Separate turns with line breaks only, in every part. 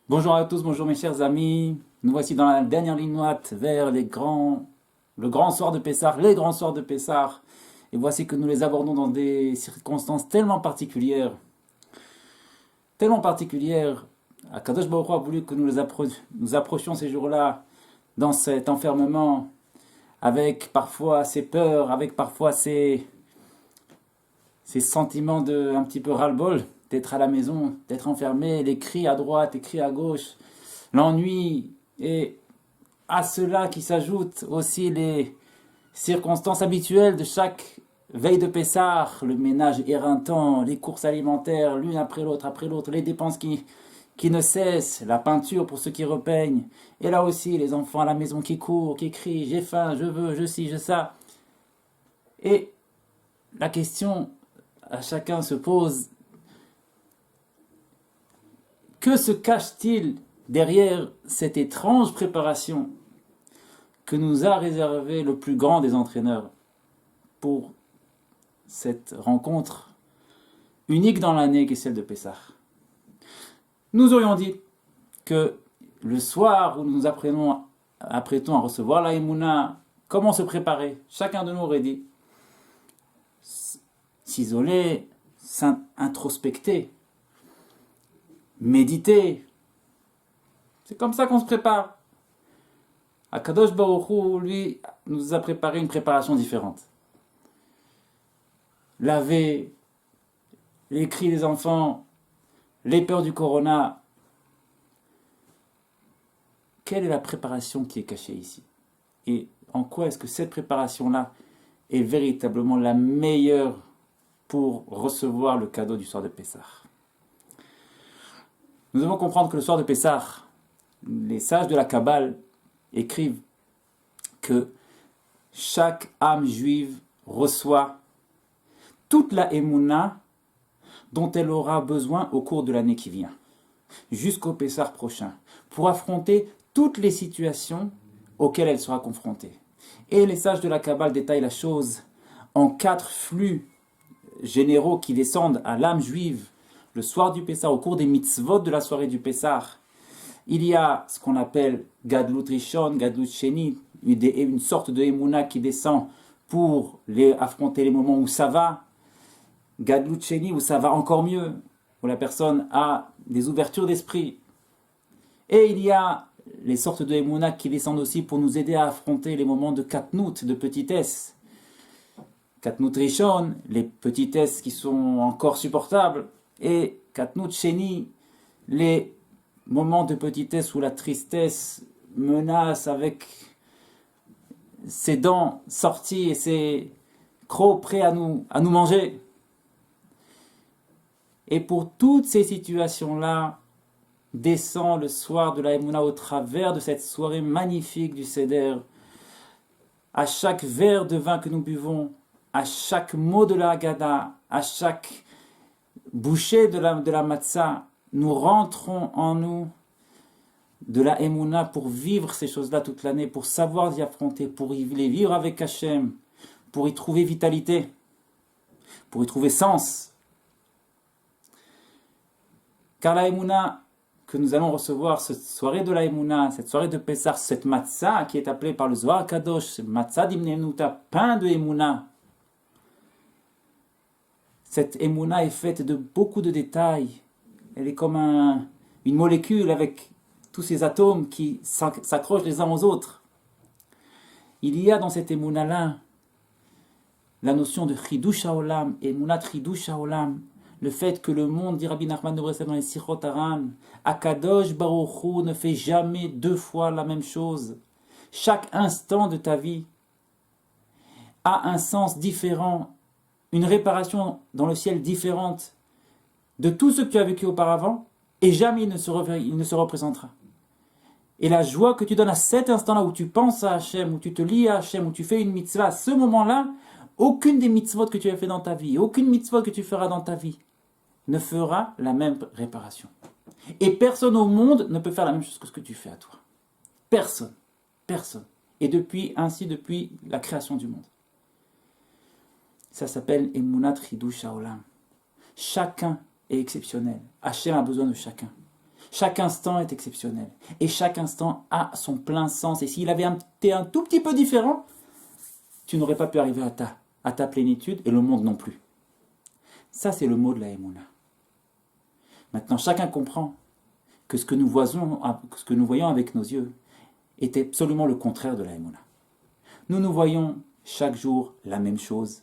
Bonjour à tous, bonjour mes chers amis. Nous voici dans la dernière ligne droite vers le grand soir de Pessah, les grands soirs de Pessah. Et voici que nous les abordons dans des circonstances tellement particulières. Akadosh Baruch Hu a voulu que nous approchions ces jours-là dans cet enfermement, avec parfois ces peurs, avec parfois ces sentiments de un petit peu ras-le-bol, d'être à la maison, d'être enfermé, les cris à droite, les cris à gauche, l'ennui, et à cela qui s'ajoutent aussi les circonstances habituelles de chaque veille de Pessah, le ménage éreintant, les courses alimentaires l'une après l'autre, les dépenses qui ne cessent, la peinture pour ceux qui repeignent, et là aussi les enfants à la maison qui courent, qui crient, j'ai faim, je veux, je ci, je ça. Et la question à chacun se pose, que se cache-t-il derrière cette étrange préparation que nous a réservé le plus grand des entraîneurs pour cette rencontre unique dans l'année qui est celle de Pessah? Nous aurions dit que le soir où nous nous apprêtons à recevoir la Emouna, comment se préparer? Chacun de nous aurait dit s'isoler, introspecter, méditer. C'est comme ça qu'on se prépare. Akadosh Baruch Hu, lui, nous a préparé une préparation différente. Laver, les cris des enfants, les peurs du corona. Quelle est la préparation qui est cachée ici? Et en quoi est-ce que cette préparation-là est véritablement la meilleure pour recevoir le cadeau du soir de Pessah? Nous devons comprendre que le soir de Pessah, les sages de la Kabbale écrivent que chaque âme juive reçoit toute la Emouna dont elle aura besoin au cours de l'année qui vient, jusqu'au Pessah prochain, pour affronter toutes les situations auxquelles elle sera confrontée. Et les sages de la Kabbale détaillent la chose en 4 flux généraux qui descendent à l'âme juive le soir du Pessah, au cours des mitzvot de la soirée du Pessah. Il y a ce qu'on appelle Gadlut Rishon, Gadlut Sheni, une sorte de Emouna qui descend pour affronter les moments où ça va. Gadlut Sheni, où ça va encore mieux, où la personne a des ouvertures d'esprit. Et il y a les sortes de Emouna qui descendent aussi pour nous aider à affronter les moments de Katnout, de petitesse. Katnout Rishon, les petitesses qui sont encore supportables, et Katnout Sheni, les moments de petitesse où la tristesse menace avec ses dents sorties et ses crocs prêts à nous manger. Et pour toutes ces situations-là, descend le soir de la Emouna au travers de cette soirée magnifique du Seder. À chaque verre de vin que nous buvons, à chaque mot de la Haggadah, à chaque bouchée de la matzah, nous rentrons en nous de la Emouna pour vivre ces choses-là toute l'année, pour savoir y affronter, pour les vivre avec Hachem, pour y trouver vitalité, pour y trouver sens. Car la Emouna que nous allons recevoir, cette soirée de la Emouna, cette soirée de Pessah, cette matzah qui est appelée par le Zohar Kadosh, matzah d'Imnenuta, pain de Emouna. Cette Emouna est faite de beaucoup de détails. Elle est comme une molécule avec tous ces atomes qui s'accrochent les uns aux autres. Il y a dans cette Emouna-là la notion de Chidush HaOlam, Emunat Chidush HaOlam, le fait que le monde, dit Rabbi Nachman de Breslev dans les Sichot Haran, Akadosh Baruch Hu ne fait jamais 2 fois la même chose. Chaque instant de ta vie a un sens différent, une réparation dans le ciel différente de tout ce que tu as vécu auparavant, et jamais il ne se représentera. Et la joie que tu donnes à cet instant-là où tu penses à Hachem, où tu te lis à Hachem, où tu fais une mitzvah, à ce moment-là, aucune des mitzvot que tu as fait dans ta vie, aucune mitzvot que tu feras dans ta vie, ne fera la même réparation. Et personne au monde ne peut faire la même chose que ce que tu fais à toi. Personne. Personne. Et depuis la création du monde. Ça s'appelle Emunat Chidush HaOlam. Chacun est exceptionnel. Hachem a besoin de chacun. Chaque instant est exceptionnel. Et chaque instant a son plein sens. Et s'il avait été un tout petit peu différent, tu n'aurais pas pu arriver à ta plénitude et le monde non plus. Ça, c'est le mot de la Emouna. Maintenant, chacun comprend que ce que nous voyons avec nos yeux est absolument le contraire de la Emouna. Nous voyons chaque jour la même chose,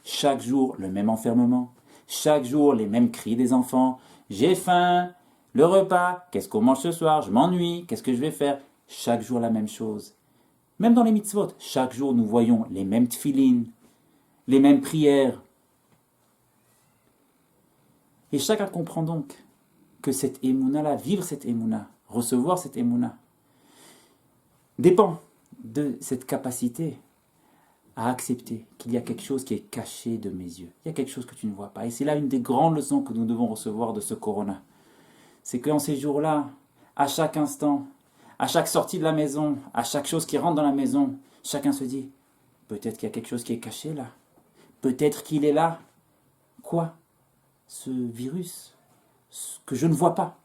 chaque jour le même enfermement, chaque jour les mêmes cris des enfants. J'ai faim, le repas, qu'est-ce qu'on mange ce soir, je m'ennuie, qu'est-ce que je vais faire? Chaque jour la même chose. Même dans les mitzvot, chaque jour nous voyons les mêmes tfilines, les mêmes prières. Et chacun comprend donc que cette émouna-là, vivre cette émouna, recevoir cette émouna, dépend de cette capacité à accepter qu'il y a quelque chose qui est caché de mes yeux. Il y a quelque chose que tu ne vois pas. Et c'est là une des grandes leçons que nous devons recevoir de ce corona. C'est qu'en ces jours-là, à chaque instant, à chaque sortie de la maison, à chaque chose qui rentre dans la maison, chacun se dit, peut-être qu'il y a quelque chose qui est caché là. Peut-être qu'il est là. Quoi? Ce virus que je ne vois pas.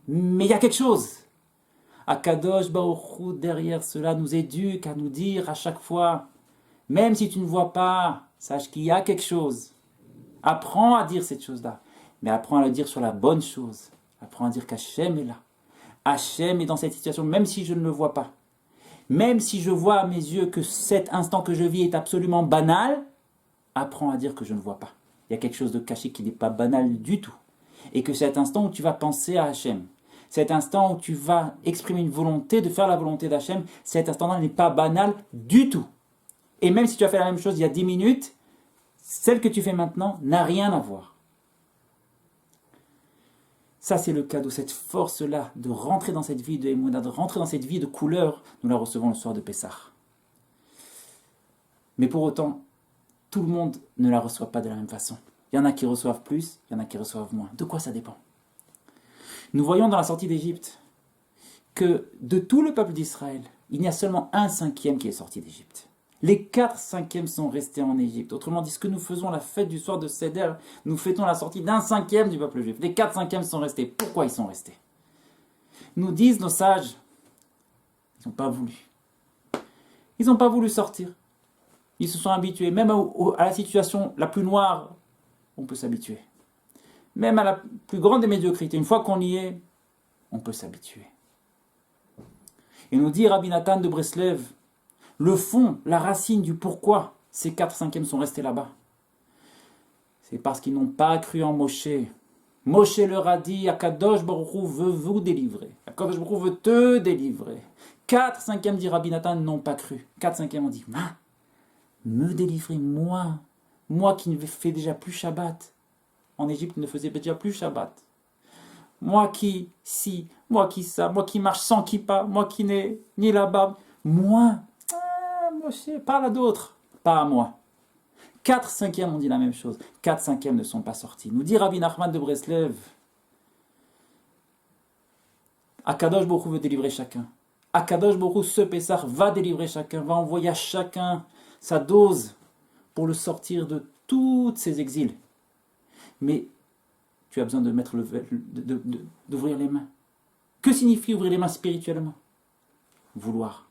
Mais il y a quelque chose. Akadosh Baruch Hu, derrière cela, nous éduque à nous dire à chaque fois, même si tu ne vois pas, sache qu'il y a quelque chose. Apprends à dire cette chose-là. Mais apprends à le dire sur la bonne chose. Apprends à dire qu'Hachem est là. Hachem est dans cette situation, même si je ne le vois pas. Même si je vois à mes yeux que cet instant que je vis est absolument banal, apprends à dire que je ne vois pas. Il y a quelque chose de caché qui n'est pas banal du tout. Et que cet instant où tu vas penser à Hachem, cet instant où tu vas exprimer une volonté de faire la volonté d'Hachem, cet instant-là n'est pas banal du tout. Et même si tu as fait la même chose il y a 10 minutes, celle que tu fais maintenant n'a rien à voir. Ça, c'est le cadeau, cette force-là de rentrer dans cette vie de Emouna, de rentrer dans cette vie de couleur, nous la recevons le soir de Pessah. Mais pour autant, tout le monde ne la reçoit pas de la même façon. Il y en a qui reçoivent plus, il y en a qui reçoivent moins. De quoi ça dépend? Nous voyons dans la sortie d'Égypte que de tout le peuple d'Israël, il n'y a seulement 1/5 qui est sorti d'Égypte. Les 4/5 sont restés en Égypte. Autrement dit, ce que nous faisons la fête du soir de Seder, nous fêtons la sortie d'1/5 du peuple juif. Les 4/5 sont restés. Pourquoi ils sont restés? Nous disent nos sages, ils n'ont pas voulu. Ils n'ont pas voulu sortir. Ils se sont habitués. Même à la situation la plus noire, on peut s'habituer. Même à la plus grande des médiocrités, une fois qu'on y est, on peut s'habituer. Et nous dit Rabbi Nathan de Breslev, le fond, la racine du pourquoi ces 4/5 sont restés là-bas. C'est parce qu'ils n'ont pas cru en Moshe. Moshe leur a dit, Akadosh Baruch Hu veut vous délivrer. Akadosh Baruch Hu veut te délivrer. 4/5 dit Rabbi Nathan n'ont pas cru. 4/5 ont dit, me délivrer, moi qui ne fais déjà plus Shabbat. En Égypte, ne faisait déjà plus Shabbat. Moi qui ça, moi qui marche sans kippa, moi qui n'ai ni la barbe. Moi, parle à d'autres, pas à moi. 4/5 ont dit la même chose. 4/5 ne sont pas sortis. Nous dit Rabbi Nachman de Breslev, Akadosh Baruch Hu veut délivrer chacun. Akadosh Baruch Hu, ce Pessah, va délivrer chacun, va envoyer à chacun sa dose pour le sortir de tous ces exils. Mais tu as besoin de mettre d'ouvrir les mains. Que signifie ouvrir les mains spirituellement? Vouloir.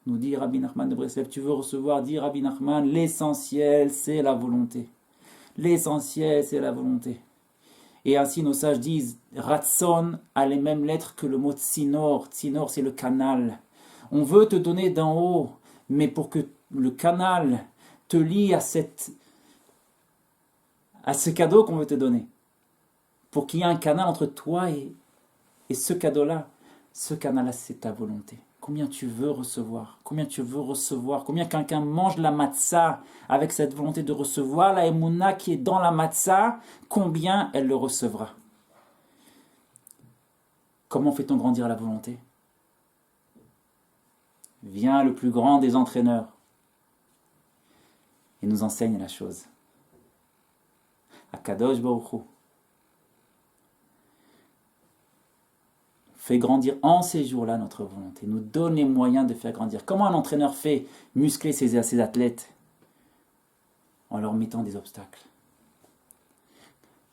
Nous dit Rabbi Nachman de Breslev, tu veux recevoir, dit Rabbi Nachman, l'essentiel c'est la volonté. L'essentiel c'est la volonté. Et ainsi nos sages disent, Ratson a les mêmes lettres que le mot Tsinor. Tsinor c'est le canal. On veut te donner d'en haut, mais pour que le canal te lie à ce cadeau qu'on veut te donner. Pour qu'il y ait un canal entre toi et ce cadeau-là. Ce canal-là, c'est ta volonté. Combien tu veux recevoir? Combien tu veux recevoir? Combien quelqu'un mange la matzah avec cette volonté de recevoir la émouna qui est dans la matzah? Combien elle le recevra? Comment fait-on grandir la volonté? Vient le plus grand des entraîneurs et nous enseigne la chose. Akadosh Baruch Hu fait grandir en ces jours-là notre volonté, nous donne les moyens de faire grandir. Comment un entraîneur fait muscler ses athlètes? En leur mettant des obstacles.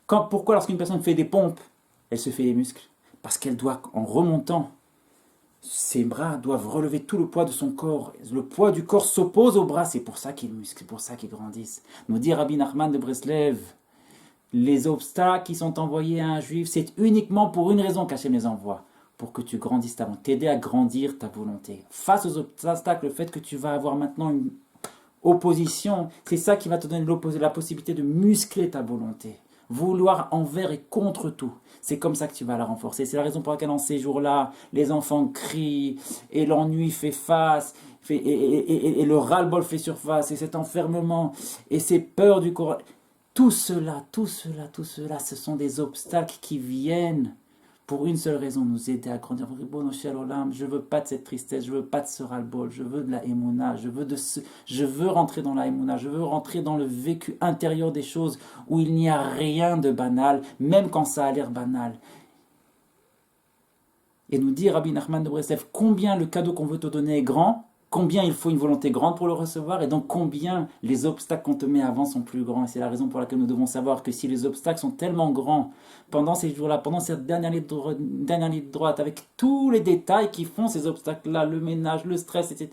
Pourquoi lorsqu'une personne fait des pompes, elle se fait des muscles? parce qu'elle doit, en remontant, ses bras doivent relever tout le poids de son corps. Le poids du corps s'oppose aux bras, c'est pour ça qu'ils musclent, c'est pour ça qu'ils grandissent. Nous dit Rabbi Nachman de Breslev, les obstacles qui sont envoyés à un juif, c'est uniquement pour une raison qu'Hachem les envoie, pour que tu grandisses ta volonté, t'aider à grandir ta volonté. Face aux obstacles, le fait que tu vas avoir maintenant une opposition, c'est ça qui va te donner la possibilité de muscler ta volonté. Vouloir envers et contre tout. C'est comme ça que tu vas la renforcer. C'est la raison pour laquelle dans ces jours-là, les enfants crient et l'ennui fait face et le ras-le-bol fait surface et cet enfermement et ces peurs du corps. Tout cela, ce sont des obstacles qui viennent pour une seule raison, nous aider à grandir. Je veux pas de cette tristesse, je veux pas de ce ras-le-bol, je veux de la émouna, je veux rentrer dans la émouna, je veux rentrer dans le vécu intérieur des choses où il n'y a rien de banal, même quand ça a l'air banal. Et nous dit Rabbi Nachman de Breslev, combien le cadeau qu'on veut te donner est grand, combien il faut une volonté grande pour le recevoir, et donc combien les obstacles qu'on te met avant sont plus grands. Et c'est la raison pour laquelle nous devons savoir que si les obstacles sont tellement grands pendant ces jours-là, pendant cette dernière ligne droite, avec tous les détails qui font ces obstacles-là, le ménage, le stress, etc.,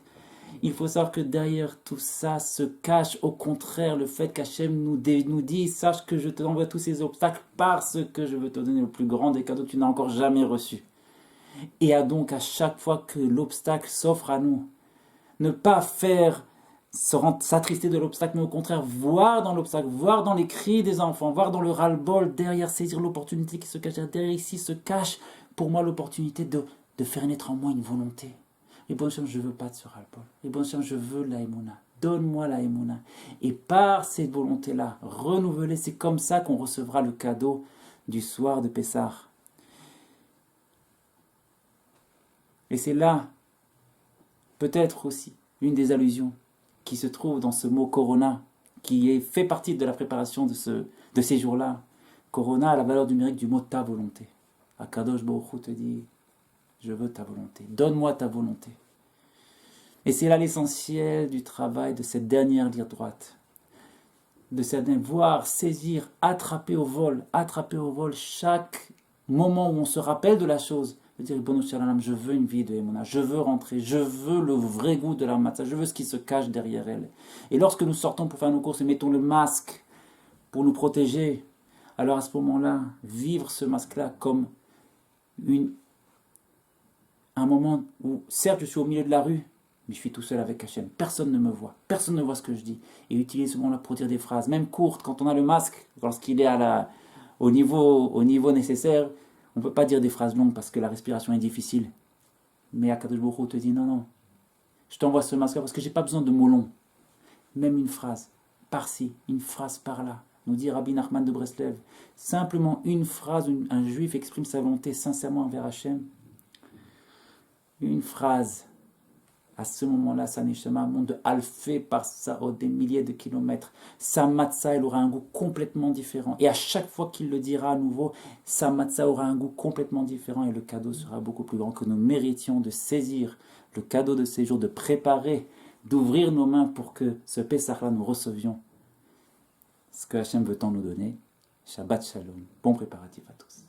il faut savoir que derrière tout ça se cache au contraire le fait qu'Hachem nous dit, sache que je te envoie tous ces obstacles parce que je veux te donner le plus grand des cadeaux que tu n'as encore jamais reçu. Et donc à chaque fois que l'obstacle s'offre à nous, ne pas faire s'attrister de l'obstacle, mais au contraire voir dans l'obstacle, voir dans les cris des enfants, voir dans le ras-le-bol, derrière saisir l'opportunité qui se cache derrière ici, se cache pour moi l'opportunité de faire naître en moi une volonté. Et bon Shem, je veux pas de ce ras-le-bol. Et bon Shem, je veux la émouna. Donne-moi la émouna. Et par cette volonté-là, renouvelée, c'est comme ça qu'on recevra le cadeau du soir de Pessah. Et c'est là, peut-être aussi, une des allusions qui se trouve dans ce mot Corona, qui fait partie de la préparation de ces jours-là. Corona a la valeur numérique du mot ta volonté. Akadosh Baruch Hu te dit, je veux ta volonté, donne-moi ta volonté. Et c'est là l'essentiel du travail de cette dernière ligne droite. De cette voir, saisir, attraper au vol chaque moment où on se rappelle de la chose. De dire, je veux une vie de Emouna, je veux rentrer, je veux le vrai goût de la matzah, je veux ce qui se cache derrière elle. Et lorsque nous sortons pour faire nos courses et mettons le masque pour nous protéger, alors à ce moment-là, vivre ce masque-là comme un moment où, certes, je suis au milieu de la rue, mais je suis tout seul avec Hachem. Personne ne me voit, personne ne voit ce que je dis. Et utiliser ce moment-là pour dire des phrases, même courtes, quand on a le masque, lorsqu'il est au niveau nécessaire. On ne peut pas dire des phrases longues parce que la respiration est difficile. Mais Akadosh Baruch Hu te dit non, je t'envoie ce masque parce que je n'ai pas besoin de mots longs. Même une phrase par-ci, une phrase par-là. Nous dit Rabbi Nachman de Breslev. Simplement une phrase, un juif exprime sa volonté sincèrement envers Hachem. Une phrase. À ce moment-là, sa neshama monte de alfé par sarot, des milliers de kilomètres. Sa matzah, elle aura un goût complètement différent. Et à chaque fois qu'il le dira à nouveau, sa matzah aura un goût complètement différent et le cadeau sera beaucoup plus grand que nous méritions de saisir le cadeau de ces jours, de préparer, d'ouvrir nos mains pour que ce Pessah-là nous recevions. Ce que Hachem veut tant nous donner. Shabbat Shalom. Bon préparatif à tous.